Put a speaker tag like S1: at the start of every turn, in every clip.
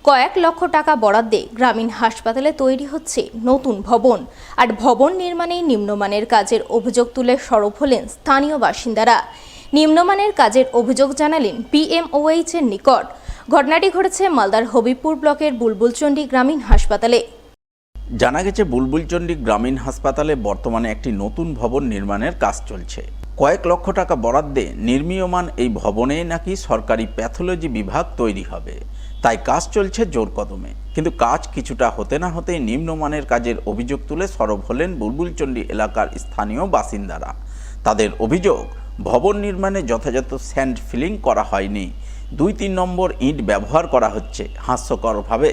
S1: কয়েক লক্ষ টাকা বরাদ্দে গ্রামীণ হাসপাতালে তৈরি হচ্ছে নতুন ভবন। আর ভবন নির্মাণে নিম্নমানের কাজের অভিযোগ তুলে সরব হলেন স্থানীয় বাসিন্দারা। নিম্নমানের কাজের অভিযোগ জানালেন PMOH এর নিকট। ঘটনাটি ঘটেছে মালদার হবিবপুর ব্লকের বুলবুলচন্ডী গ্রামীণ হাসপাতালে।
S2: জানা গেছে বুলবুলচন্ডী গ্রামীণ হাসপাতালে বর্তমানে একটি নতুন ভবন নির্মাণের কাজ চলছে। কয়েক লক্ষ টাকা বরাদ্দে নির্মীয়মান এই ভবনে নাকি সরকারি প্যাথোলজি বিভাগ তৈরি হবে, তাই কাজ চলছে জোর কদমে। কিন্তু কাজ কিছুটা হতে না হতেই নিম্নমানের কাজের অভিযোগ তুলে সরব হলেন বুলবুলচন্ডী এলাকার স্থানীয় বাসিন্দারা। তাদের অভিযোগ, ভবন নির্মাণে যথাযথ স্যান্ড ফিলিং করা হয়নি, 2-3 নম্বর ইট ব্যবহার করা হচ্ছে, হাস্যকরভাবে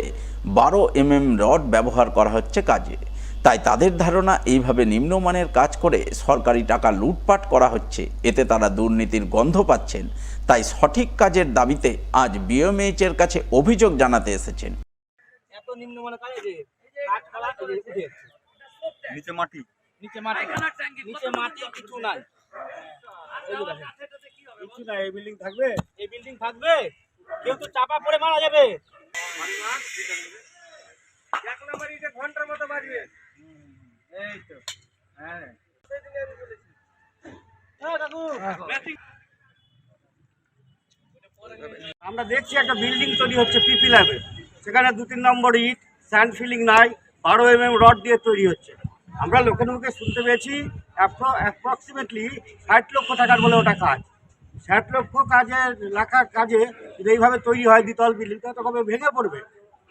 S2: 12 mm রড ব্যবহার করা হচ্ছে কাজে। তাই তাদের ধারণা, এইভাবে নিম্নমানের কাজ করে সরকারি টাকা লুটপাট করা হচ্ছে, এতে তারা দুর্নীতির গন্ধ পাচ্ছেন। তাই সঠিক কাজের দাবিতে আজ BMH এর কাছে অভিযোগ জানাতে এসেছেন।
S3: এত নিম্নমানের কাজ এই যে কাঠ কালা উঠে নিচে মাটি কিছু নাই। কিছু নাই, এই বিল্ডিং থাকবে কেউ তো চাপা পড়ে মারা যাবে। এক নম্বর ইটে ঘন্টার মতো বাজবে। এই তো হ্যাঁ কাকু, আমরা দেখছি একটা বিল্ডিং তৈরি হচ্ছে পিপি ল্যাবে, সেখানে 2-3 নম্বর ইট, স্যান্ড ফিলিং নাই, 12 mm রড দিয়ে তৈরি হচ্ছে। আমরা লোকের মুখে শুনতে পেয়েছি অ্যাপ্রক্সিমেটলি 60 লক্ষ টাকার বলে ওটা কাজ। 60 লক্ষ লাখার কাজে যদি এইভাবে তৈরি হয় দ্বিতল বিল্ডিং, তো কবে ভেঙে পড়বে।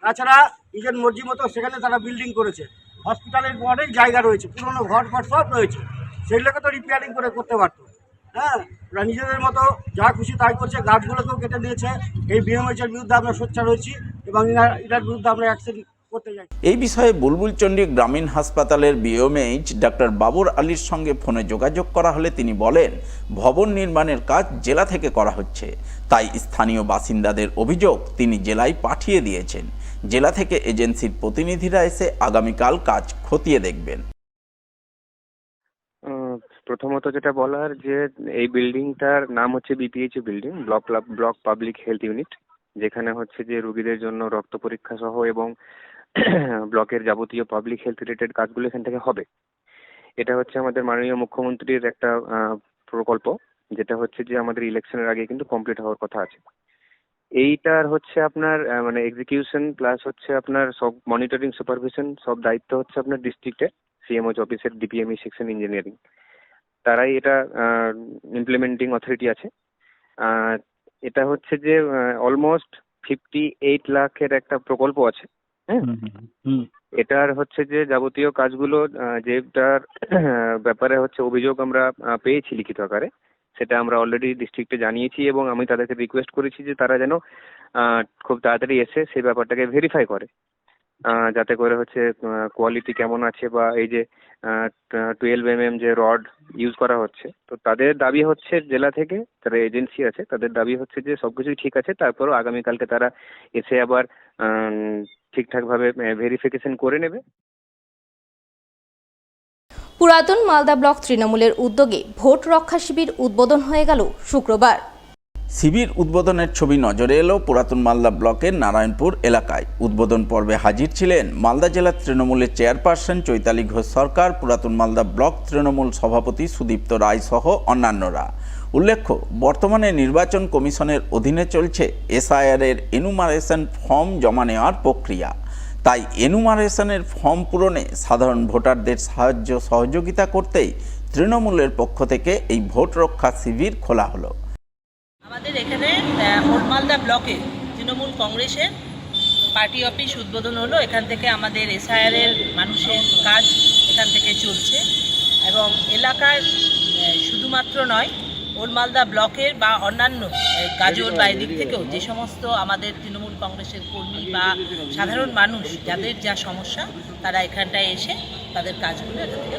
S3: তাছাড়া নিজের মর্জি মতো সেখানে তারা বিল্ডিং করেছে। হসপিটালের অনেক জায়গা রয়েছে, পুরোনো ঘর সব রয়েছে, সেগুলোকে তো রিপেয়ারিং করতে পারতো। হ্যাঁ, ওরা নিজেদের মতো যা খুশি তাই করছে, গাছগুলোকেও কেটে দিয়েছে। এই BMH এর বিরুদ্ধে আমরা সোচ্চার হয়েছি এবং এটার বিরুদ্ধে আমরা অ্যাকশন করতে যাই।
S2: এই বিষয়ে বুলবুলচন্ডী গ্রামীণ হাসপাতালের BMH ডাক্তার বাবুর আলীর সঙ্গে ফোনে যোগাযোগ করা হলে তিনি বলেন, ভবন নির্মাণের কাজ জেলা থেকে করা হচ্ছে, তাই স্থানীয় বাসিন্দাদের অভিযোগ তিনি জেলায় পাঠিয়ে দিয়েছেন। জেলা থেকে এজেন্সির প্রতিনিধিরা এসে আগামীকাল কাজ খতিয়ে দেখবেন।
S4: প্রথমত যেটা বলার, যে এই বিল্ডিংটার নাম হচ্ছে BPH building, block public health unit, যেখানে হচ্ছে যে রোগীদের জন্য রক্ত পরীক্ষা সহ এবং ব্লকের যাবতীয় পাবলিক হেলথ রিলেটেড কাজগুলো এখান থেকে হবে। এটা হচ্ছে আমাদের মাননীয় মুখ্যমন্ত্রীর একটা প্রকল্প, যেটা হচ্ছে যে আমাদের ইলেকশনের আগে কিন্তু কমপ্লিট হওয়ার কথা আছে। এইটার হচ্ছে আপনার মানে এক্সিকিউশন প্লাস হচ্ছে আপনার সব মনিটরিং সুপারভিশন সব দায়িত্ব হচ্ছে আপনার ডিস্ট্রিক্টের CMO অফিসের DPME সেকশন ইঞ্জিনিয়ারিং, তারাই এটা ইমপ্লিমেন্টিং অথরিটি আছে। এটা হচ্ছে যে অলমোস্ট 58 লাখের একটা প্রকল্প আছে। হ্যাঁ, এটার হচ্ছে যে যাবতীয় কাজগুলো যেটার ব্যাপারে হচ্ছে অভিযোগ আমরা পেয়েছি লিখিত আকারে, সেটা আমরা অলরেডি ডিস্ট্রিক্টে জানিয়েছি এবং আমি তাদেরকে রিকোয়েস্ট করেছি যে তারা যেন খুব তাড়াতাড়ি এসে সেই ব্যাপারটাকে ভেরিফাই করে, যাতে করে হচ্ছে কোয়ালিটি কেমন আছে বা এই যে 12 mm যে রড ইউজ করা হচ্ছে, তো তাদের দাবি হচ্ছে জেলা থেকে যারা এজেন্সি আছে তাদের দাবি হচ্ছে যে সবকিছুই ঠিক আছে, তারপরও আগামীকালকে তারা এসে আবার ঠিকঠাকভাবে ভেরিফিকেশন করে নেবে।
S1: পুরাতন মালদা ব্লক তৃণমূলের উদ্যোগে ভোট রক্ষা শিবির উদ্বোধন হয়ে গেল শুক্রবার।
S2: শিবির উদ্বোধনের ছবি নজরে এলো পুরাতন মালদা ব্লকের নারায়ণপুর এলাকায়। উদ্বোধন পর্বে হাজির ছিলেন মালদা জেলা তৃণমূলের চেয়ারপারসন চৈতালি ঘোষ সরকার, পুরাতন মালদা ব্লক তৃণমূল সভাপতি সুদীপ্ত রায় সহ অন্যান্যরা। উল্লেখ্য, বর্তমানে নির্বাচন কমিশনের অধীনে চলছে SIR এর এনুমারেশন ফর্ম জমা নেওয়ার প্রক্রিয়া। তাই এনুমারেশনের ফর্ম পূরণে সাধারণ ভোটারদের সাহায্য সহযোগিতা করতেই তৃণমূলের পক্ষ থেকে এই ভোট রক্ষা শিবির খোলা হলো।
S5: আমাদের এখানে ওল্ড মালদা ব্লকে তৃণমূল কংগ্রেসের পার্টি অফিস উদ্বোধন হলো। এখান থেকে আমাদের SIR এর মানুষের কাজ এখান থেকে চলছে এবং এলাকার শুধুমাত্র নয়, ওল্ড মালদা ব্লকের বা অন্যান্য গাজর বা এদিক থেকেও যে সমস্ত আমাদের তৃণমূল কংগ্রেসের কর্মী বা সাধারণ মানুষ যাদের যা সমস্যা, তারা এখানটায় এসে তাদের কাজগুলো এখান থেকে